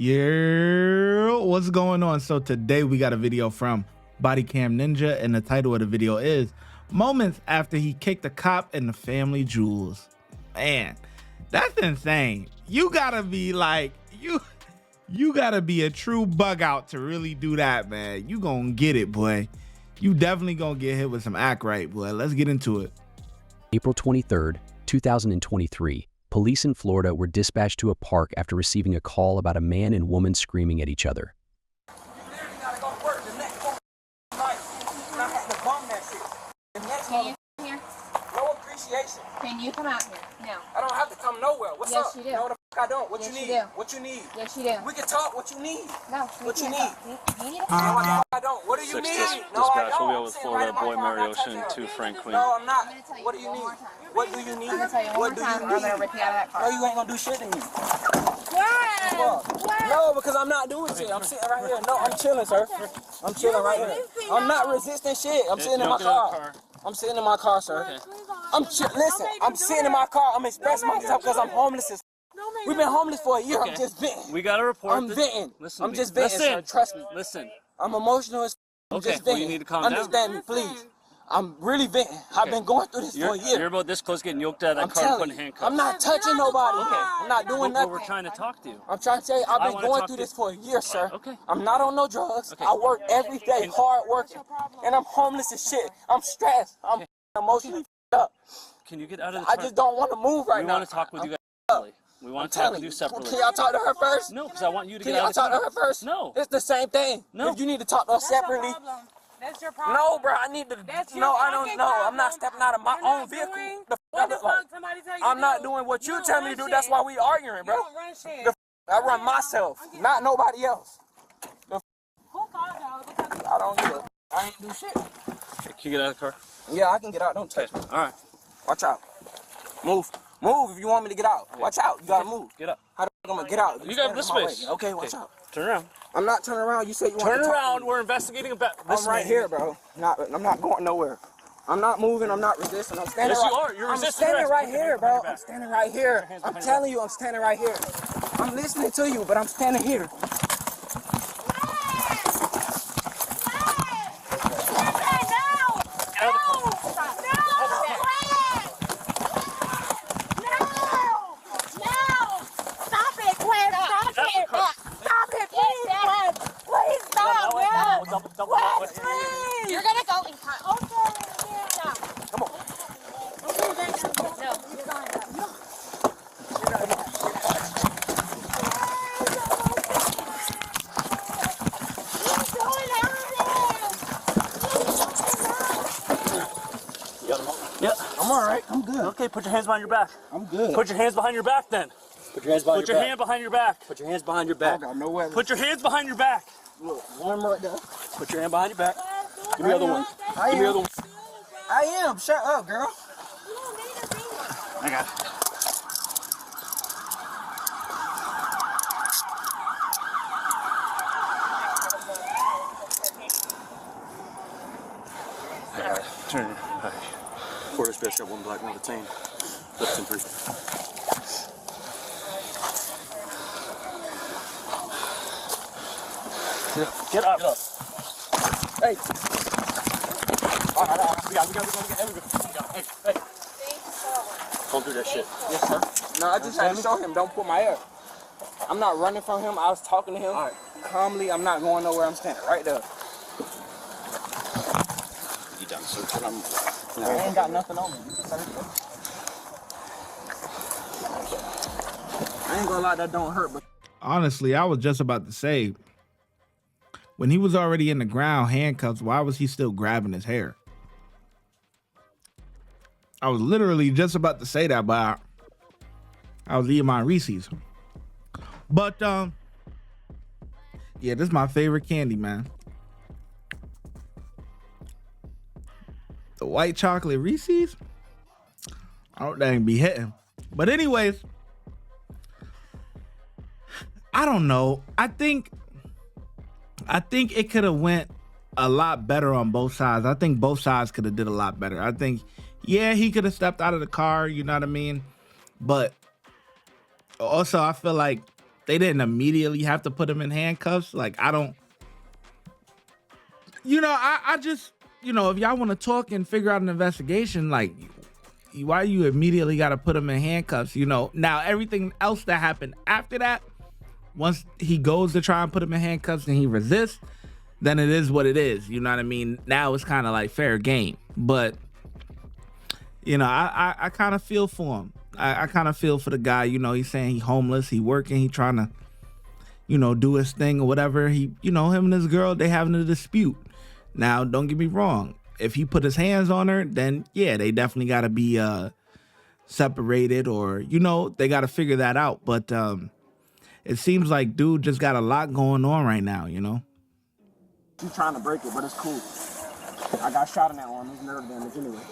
Yeah, what's going on? So today we got a video from Bodycam Ninja, and the title of the video is Moments After He Kicked a Cop in the Family Jewels. Man, that's insane. You gotta be like, you gotta be a true bug out to really do that, man. You gonna get it, boy. You definitely gonna get hit with some act right, boy. Let's get into it. April 23rd, 2023. Police in Florida were dispatched to a park after receiving a call about a man and woman screaming at each other. Can you come out here now? I don't have to come nowhere. What's yes, up? You do. No, the fuck I don't. What yes, you need? Do. What you need? Yes, you do. We can talk. What you need? No. What you need? You need no, I don't. What do you need? No, I don't. We'll be with Florida boy Mario Ocean to Frank Queen. No, I'm not. What do you need? What do you need? I'm gonna tell you one more time, or I'm gonna rip you out of that car. No, you ain't gonna do shit to me. Why? No, because I'm not doing shit. I'm sitting right here. No, I'm chilling, sir. I'm chilling right here. I'm not resisting shit. I'm sitting in my car. I'm sitting in my car, sir. Listen, I'm sitting in my car. I'm expressing myself because I'm homeless. We've been homeless for a year. I'm just venting. We got a report. I'm venting. I'm just venting, sir. Trust me. Listen. I'm emotional as I'm just venting. Well, you need to calm down. Understand me, please. I'm really venting. I've been going through this for a year. You're about this close getting yoked out of that car and putting handcuffs. I'm not touching nobody. I'm not doing nothing. We're trying to talk to you. I'm trying to tell you, I've been going through this for a year, sir. Okay. I'm not on no drugs. I work every day, hard working, and I'm homeless as shit. I'm stressed. I'm emotionally up. Can you get out of the car? I just don't want to move right now. We want to talk with you guys. We want to talk with you separately. Can y'all talk to her first? No, because I want you to get out of Can the car. y'all talk to her first? No. It's the same thing. No. If you need to talk to us separately. That's your problem. No, bro, I need to. No, I don't know. I'm not stepping out of my own vehicle. What the fuck somebody tell you I'm not doing what you tell me to do. That's why we arguing, bro. You don't run shit. I run myself, not nobody else. Who called y'all? I don't do it. I ain't do shit. Can you get out of the car? Yeah, I can get out. Don't touch me. All right. Watch out. Move. Move if you want me to get out. Watch out. You gotta move. Get up. How the fuck I'm gonna get out? You got this space. Okay, watch out. Turn around. I'm not turning around. You said you want to turn around. We're investigating about this. I'm right here, bro. I'm not going nowhere. I'm not moving. I'm not resisting. I'm standing. Yes, you are. You're resisting. I'm standing right here, bro. I'm standing right here. I'm telling you, I'm standing right here. I'm listening to you, but I'm standing here. You're gonna go in time. Come on. No. Yeah. I'm all right. I'm good. Okay, put your hands behind your back. I'm good. Put your hands behind your back then. Put your hands behind Put your hand behind your back. Put your hands behind your back. I got no way. Put your hands behind your back. Look, one right there. Put your hand behind your back. Give me the other one. Give me the other one. I am. Shut up, girl. I got it. All right. Turn. All right. Quarter special, one black, one detained. Left and three. Get up. Get up. Hey. All right. We got it. Hey. Don't do that shit. Yes, sir. No, I just had to show him. Don't pull my hair. I'm not running from him. I was talking to him calmly. I'm not going nowhere. I'm standing right there. You done searching? I ain't got nothing on me. You can search it. I ain't gonna lie, that don't hurt, but Honestly, I was just about to say, when he was already in the ground, handcuffs, why was he still grabbing his hair? I was literally just about to say that, but I was eating my Reese's. But yeah, this is my favorite candy, man. The white chocolate Reese's. I don't think be hitting. But anyways, I don't know. I think it could have went a lot better on both sides. I think both sides could have did a lot better. I think, yeah, he could have stepped out of the car, you know what I mean? But also, I feel like they didn't immediately have to put him in handcuffs. Like, I don't, you know, I just, you know, if y'all want to talk and figure out an investigation, like, why you immediately got to put him in handcuffs, you know? Now, everything else that happened after that, once he goes to try and put him in handcuffs and he resists, then it is what it is. You know what I mean? Now it's kind of like fair game. But, you know, I kind of feel for him. I kind of feel for the guy. You know, he's saying he's homeless. He working. He trying to, you know, do his thing or whatever. He, you know, him and his girl, they having a dispute. Now, don't get me wrong. If he put his hands on her, then, yeah, they definitely got to be separated or, you know, they got to figure that out. But it seems like dude just got a lot going on right now, you know? He's trying to break it, but it's cool. I got shot in that one. There's nerve damage anyway.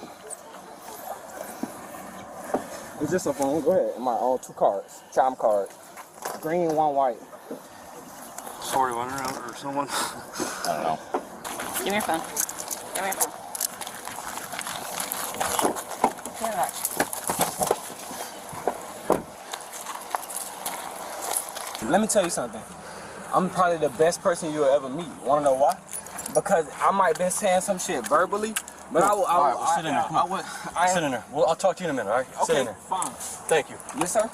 Is this a phone? Go ahead. My own 2 cards. Chime cards. Green, 1 white. Sorry, one around or someone. I don't know. Give me your phone. Give me your phone. Give me that. Let me tell you something. I'm probably the best person you'll ever meet. Want to know why? Because I might have been saying some shit verbally, but I will. All right, we'll sit in there. Sit in there. Well, I'll talk to you in a minute, all right? Sit Okay, in there. fine. Thank you. Yes, sir.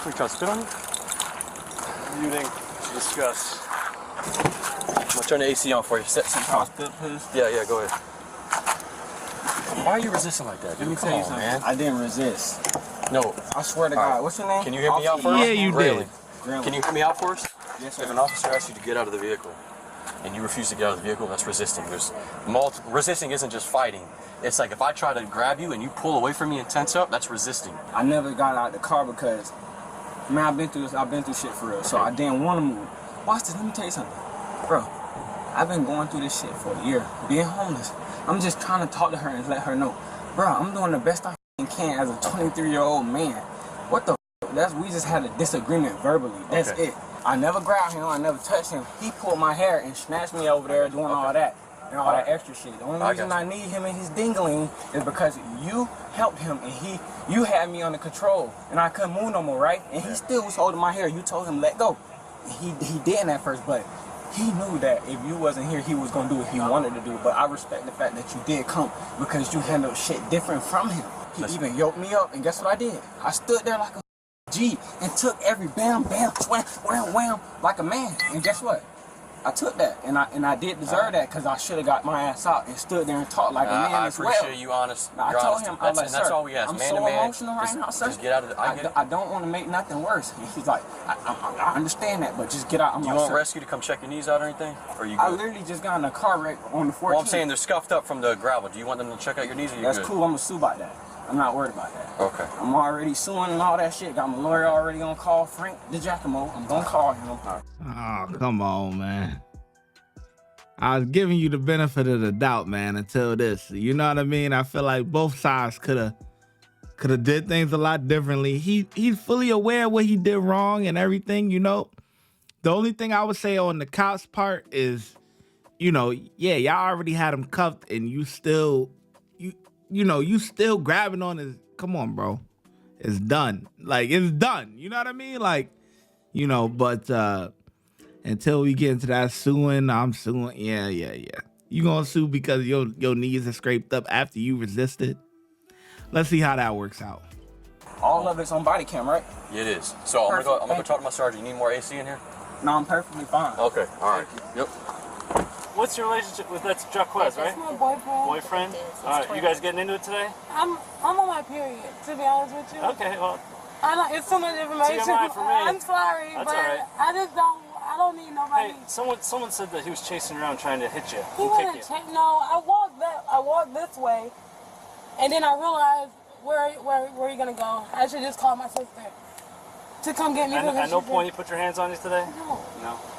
We try to spit on you? Muting to discuss. I'm gonna turn the AC on for you. Set some time. Yeah, go ahead. Why are you resisting like that, dude? Let me tell you something. Man. I didn't resist. No. I swear to God. What's your name? Can you hear me out first? Yeah, you did. Can you hear me out first? Yes, sir. If an officer asks you to get out of the vehicle and you refuse to get out of the vehicle, that's resisting. Resisting isn't just fighting. It's like if I try to grab you and you pull away from me and tense up, that's resisting. I never got out of the car because, man, I've been through this. I've been through shit for real. So I didn't want to move. Watch this. Let me tell you something. Bro, I've been going through this shit for a year. Being homeless. I'm just trying to talk to her and let her know. Bro, I'm doing the best I can as a 23-year-old man. What the f? We just had a disagreement verbally. That's it. I never grabbed him. I never touched him. He pulled my hair and snatched me over there doing all that. And all that extra shit. The only reason I need him and his dingling is because you helped him and you had me under control and I couldn't move no more, right? And he still was holding my hair. You told him let go. He didn't at first, but he knew that if you wasn't here, he was gonna do what he wanted to do. But I respect the fact that you did come because you handled shit different from him. He even yoked me up, and guess what I did? I stood there like a G and took every bam, bam, wham, wham, wham, like a man. And guess what? I took that, and I did deserve that because I should have got my ass out and stood there and talked like a man as well. I appreciate you honest. Now, I told him, I'm like, that's sir, all we ask. I'm Man so to man, emotional right now, sir. Just get out of the. I don't want to make nothing worse. And he's like, I understand that, but just get out. Do you want rescue to come check your knees out or anything? Or are you good? I literally just got in a car wreck on the 14th. Well, I'm saying they're scuffed up from the gravel. Do you want them to check out your knees or you That's good? cool. I'm going to sue about that. I'm not worried about that. Okay. I'm already suing and all that shit. Got my lawyer already on call, Frank DeGiacomo. I'm going to call him. Oh, come on, man. I was giving you the benefit of the doubt, man, until this. You know what I mean? I feel like both sides could have did things a lot differently. He's fully aware of what he did wrong and everything, you know. The only thing I would say on the cops part is, you know, yeah, y'all already had him cuffed and you still grabbing on his, come on, bro. It's done. Like, it's done. You know what I mean? Like, you know, but until we get into that suing, I'm suing. Yeah. You gonna sue because your knees are scraped up after you resisted? Let's see how that works out. All of it's on body cam, right? Yeah, it is. So I'm gonna go talk to my sergeant. You need more AC in here? No, I'm perfectly fine. Okay, all right. Yep. What's your relationship with that's Jaquez, right? That's my boyfriend. Boyfriend? All right, you guys getting into it today? I'm on my period, to be honest with you. Okay, well, It's too much information. TMI for me. I'm sorry, That's but all right. I don't need nobody. hey, someone said that he was chasing around trying to hit you. He and wasn't kick you. no, I walked this way, and then I realized where you gonna go. I should just call my sister to come get me. And at no point you put your hands on you today? No.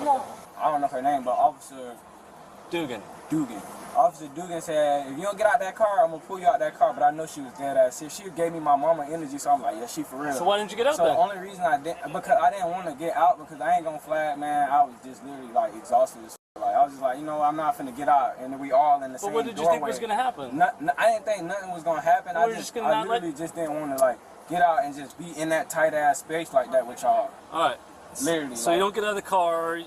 No? I don't know her name, but Officer Dugan. Officer Dugan said, if you don't get out that car, I'm going to pull you out that car. But I know she was dead ass serious. She gave me my mama energy, so I'm like, yeah, she for real. So why didn't you get out so there? The only reason I didn't, because I didn't want to get out because I ain't going to flag, man. I was just literally like exhausted as like, I was just like, you know, I'm not finna get out. And then we all in the same But what did you doorway. think was going to happen? I didn't think nothing was going to happen. Well, I literally just didn't want to like get out and just be in that tight ass space like that with y'all. All right. Literally. So you don't get out of the car.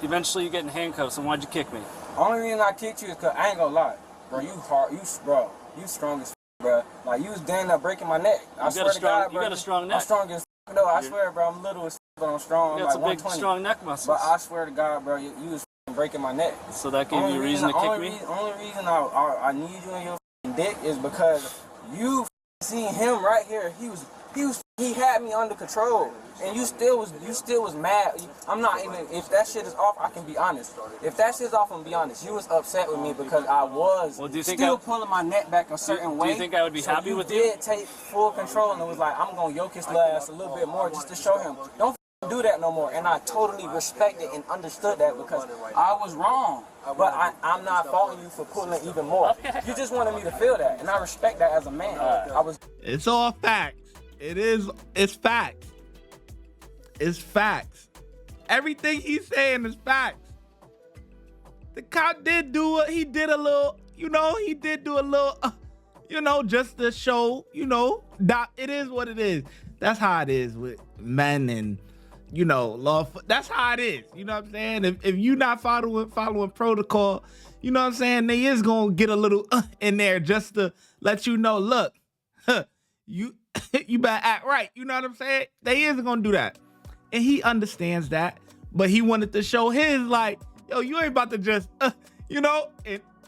Eventually, you get in handcuffs. And why'd you kick me? Only reason I kicked you is because I ain't gonna lie, bro. You hard, you strong as bro. Like you was damn up breaking my neck. I swear to God, bro. You got a strong neck. I'm strong as no. I swear, bro. I'm little as but I'm strong. You got like some big, strong neck muscles. But I swear to God, bro, you was breaking my neck. So that gave you a reason to kick me? Only reason I need you in your dick is because you seen him right here. He had me under control, and you still was mad. I'm not even. If that shit is off, I can be honest. If that shit's off, I'm gonna be honest. You was upset with me because I was still pulling my neck back a certain way. Do you think I would be happy with you? You did take full control, and it was like I'm gonna yoke his ass a little bit more just to show him. Don't do that no more. And I totally respected and understood that because I was wrong. But I'm not faulting you for pulling even more. You just wanted me to feel that, and I respect that as a man. It's all facts. It's facts. It's facts. Everything he's saying is facts. The cop did do it. He did a little, he did do a little, just to show, it is what it is. That's how it is with men and, law. That's how it is. You know what I'm saying? If you not following protocol, you know what I'm saying? They is going to get a little in there just to let you know, look, you better act right. You know what I'm saying? They is gonna do that. And he understands that. But he wanted to show his like, yo, you ain't about to just, and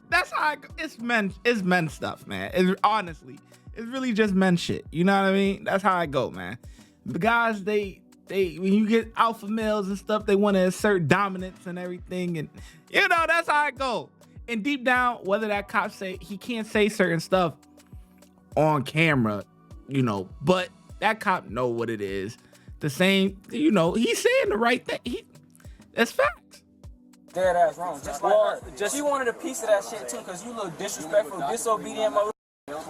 that's how it's men stuff, man. Honestly, it's really just men shit. You know what I mean? That's how I go, man. The guys, they when you get alpha males and stuff, they want to assert dominance and everything. And, that's how I go. And deep down, whether that cop he can't say certain stuff on camera, but that cop know what it is. The same, he's saying the right thing. That's facts. Dead ass wrong. Just like her. She wanted a piece of that shit too, because you look disrespectful, disobedient mother.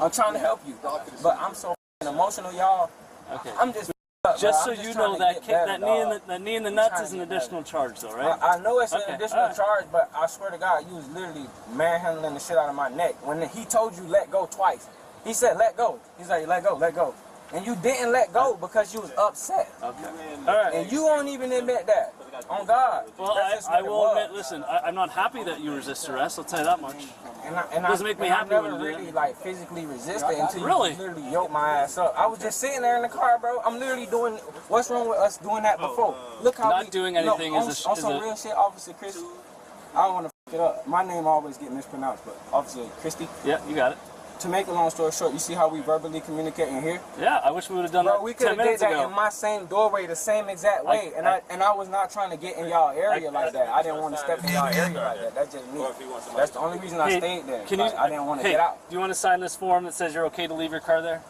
I'm trying to help you, but I'm so emotional, y'all. Okay. I'm just. Just so you know, that knee in the nuts is an additional charge, though, right? I know it's an additional charge, but I swear to God, you was literally manhandling the shit out of my neck. When he told you let go twice, he said let go. He's like let go, let go. And you didn't let go because you was upset. Okay. All right. And you won't even admit that. On God. Well, I will admit, listen, I'm not happy that you resist arrest, I'll tell you that much. It doesn't make me happy when you do really like physically resisted until you literally yoked my ass up. I was just sitting there in the car, bro. I'm literally doing, what's wrong with us doing that before? Look how not doing anything on some real shit, Officer Chris. I don't want to f it up. My name always get mispronounced, but Officer Christie. Yeah, you got it. To make a long story short, you see how we verbally communicate in here? Yeah, I wish we would have done that 10 minutes ago. We could have did that in my same doorway the same exact way, and I was not trying to get in y'all area like that. I didn't want to step in y'all area like that. That's just me. That's the only reason I stayed there. I didn't want to get out. Do you want to sign this form that says you're okay to leave your car there?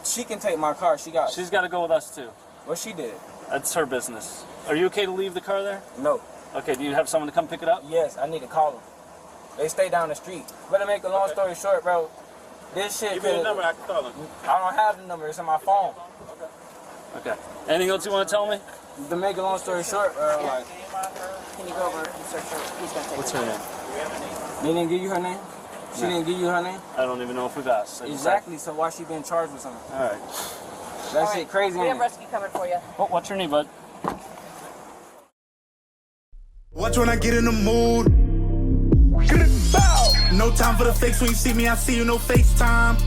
She can take my car. She's got to go with us too. Well, she did. That's her business. Are you okay to leave the car there? No. Okay, do you have someone to come pick it up? Yes, I need to call them. They stay down the street. But to make a long story short, bro, this shit. Give me the number, I can call them. I don't have the number. It's on my phone. Okay. Anything else you want to tell me? To make a long story short, like. Can you go over and search her? He's gonna take What's her name? They didn't give you her name? She didn't give you her name? I don't even know if we've asked. Exactly. So why she been charged with something? All right. That shit crazy. We have rescue coming for you. Oh, what's your name, bud? Watch when I get in the mood. No time for the fakes. When you see me, I see you, no FaceTime.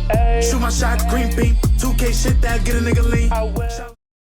Shoot my shot, green beam. 2K shit that get a nigga lean.